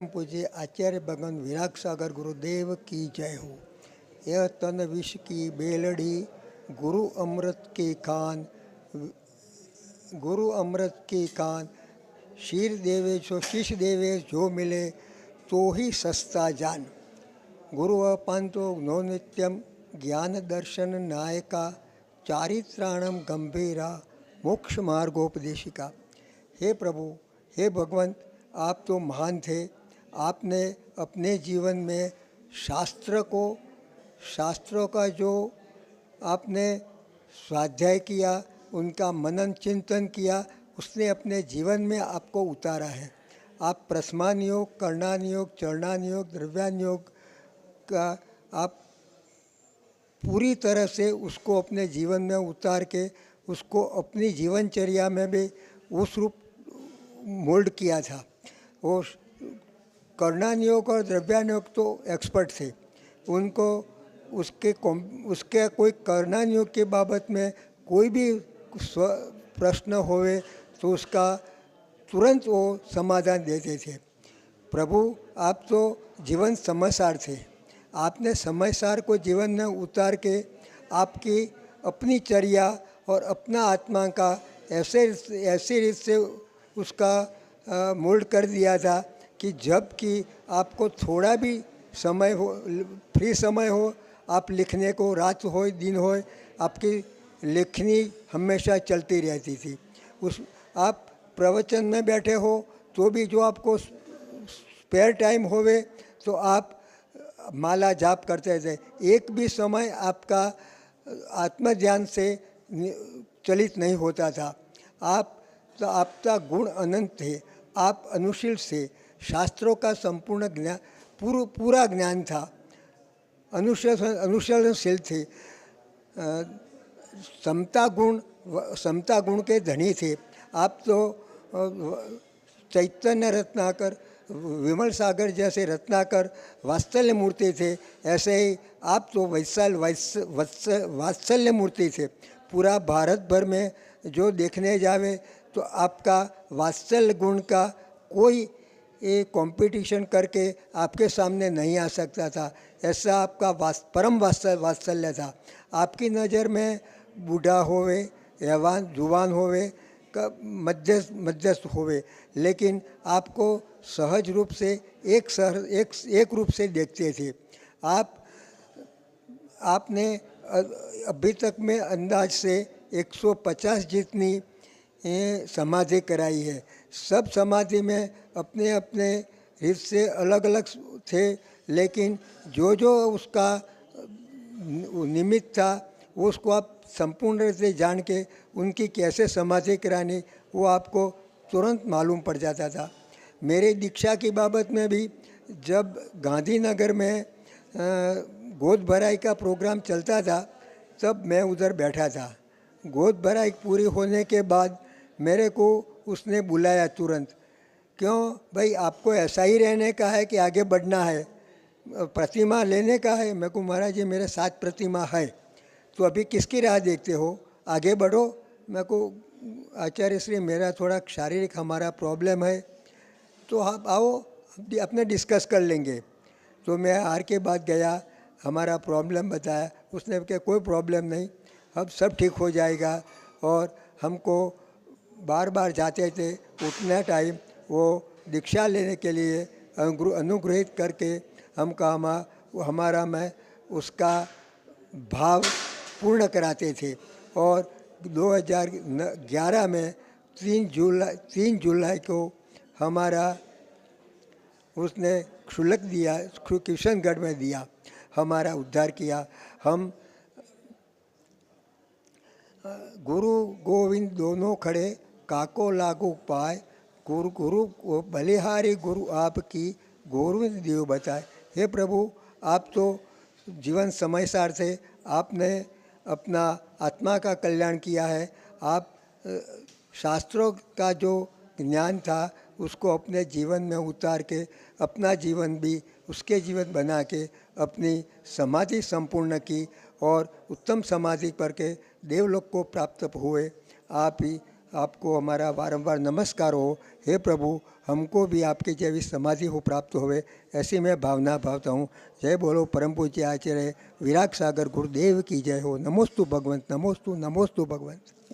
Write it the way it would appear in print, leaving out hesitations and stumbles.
पूज्य आचार्य भगवान विराग सागर गुरुदेव की जय हो। यह तन विष की बेलड़ी, गुरु अमृत के कान, गुरु अमृत के कान। शीर देवे सो शीश देवे, जो मिले तो ही सस्ता जान। गुरु अपांतो नो नित्यम, ज्ञान दर्शन नायका, चारित्राणम गंभीरा, मोक्ष मार्गोपदेशिका। हे प्रभु, हे भगवंत, आप तो महान थे। आपने अपने जीवन में शास्त्रों का जो आपने स्वाध्याय किया, उनका मनन चिंतन किया, उसने अपने जीवन में आपको उतारा है। आप प्रस्मान योग, कर्णान योग, चरणान योग, द्रव्यान योग का आप पूरी तरह से उसको अपने जीवन में उतार के उसको अपनी जीवनचर्या में भी उस रूप मोल्ड किया था। वो कर्णान योग और द्रव्यान योग तो एक्सपर्ट थे, उनको उसके कोई कर्णान योग के बाबत में कोई भी प्रश्न होवे तो उसका तुरंत वो समाधान देते थे। प्रभु, आप तो जीवन समयसार थे। आपने समयसार को जीवन में उतार के आपकी अपनी चर्या और अपना आत्मा का ऐसे रीत से उसका मोल्ड कर दिया था कि जब कि आपको थोड़ा भी समय हो, फ्री समय हो, आप लिखने को, रात हो दिन हो, आपकी लेखनी हमेशा चलती रहती थी। आप प्रवचन में बैठे हो तो भी जो आपको स्पेयर टाइम होवे तो आप माला जाप करते थे। एक भी समय आपका आत्मध्यान से चलित नहीं होता था। आपका गुण अनंत थे। आप अनुशील से शास्त्रों का संपूर्ण ज्ञान, पूरा ज्ञान था। अनुशासनशील थे। समता गुण के धनी थे। आप तो चैतन्य रत्नाकर, विमल सागर जैसे रत्नाकर वात्सल्य मूर्ति थे, ऐसे ही आप तो वात्सल्य मूर्ति थे। पूरा भारत भर में जो देखने जावे तो आपका वात्सल्य गुण का कोई कंपटीशन करके आपके सामने नहीं आ सकता था। ऐसा आपका परम वात्सल्य था। आपकी नज़र में बूढ़ा होवे, जुवान होवे, मध्यस्थ होवे, लेकिन आपको सहज रूप से एक रूप से देखते थे। आपने अभी तक में अंदाज से 150 जितनी समाधि कराई है। सब समाधि में अपने अपने रीत से अलग अलग थे, लेकिन जो उसका निमित्त था उसको आप संपूर्ण रूप से जान के उनकी कैसे समाधि करानी वो आपको तुरंत मालूम पड़ जाता था। मेरे दीक्षा की बाबत में भी जब गांधीनगर में गोद भराई का प्रोग्राम चलता था तब मैं उधर बैठा था। गोद भराई पूरी होने के बाद मेरे को उसने बुलाया तुरंत। क्यों भाई, आपको ऐसा ही रहने का है कि आगे बढ़ना है, प्रतिमा लेने का है? मैं को महाराज जी मेरे 7 प्रतिमा है, तो अभी किसकी राह देखते हो, आगे बढ़ो। मैं को आचार्य श्री, मेरा थोड़ा शारीरिक हमारा प्रॉब्लम है, तो आप आओ अपने डिस्कस कर लेंगे। तो मैं हार के बाद गया, हमारा प्रॉब्लम बताया। उसने कहा कोई प्रॉब्लम नहीं, अब सब ठीक हो जाएगा। और हमको बार बार जाते थे, उतना टाइम वो दीक्षा लेने के लिए अनुग्रहित करके हमारा में उसका भाव पूर्ण कराते थे। और 2011 में 3 जुलाई को हमारा उसने शुल्क दिया, किशनगढ़ में दिया, हमारा उद्धार किया। हम गुरु गोविंद दोनों खड़े, काको लागू पाए, गुरु बलिहारी गुरु आपकी, गोविंद देव बताए। हे प्रभु, आप तो जीवन समयसार थे। आपने अपना आत्मा का कल्याण किया है। आप शास्त्रों का जो ज्ञान था उसको अपने जीवन में उतार के अपना जीवन भी उसके जीवन बना के अपनी समाधि संपूर्ण की और उत्तम समाधि करके देवलोक को प्राप्त हुए। आप ही आपको हमारा बारंबार नमस्कार हो। हे प्रभु, हमको भी आपके जैसी समाधि हो प्राप्त होवे, ऐसी मैं भावना भावता हूँ। जय बोलो परम पूज्य आचार्य विराग सागर गुरुदेव की जय हो। नमोस्तु भगवंत, नमोस्तु नमोस्तु भगवंत।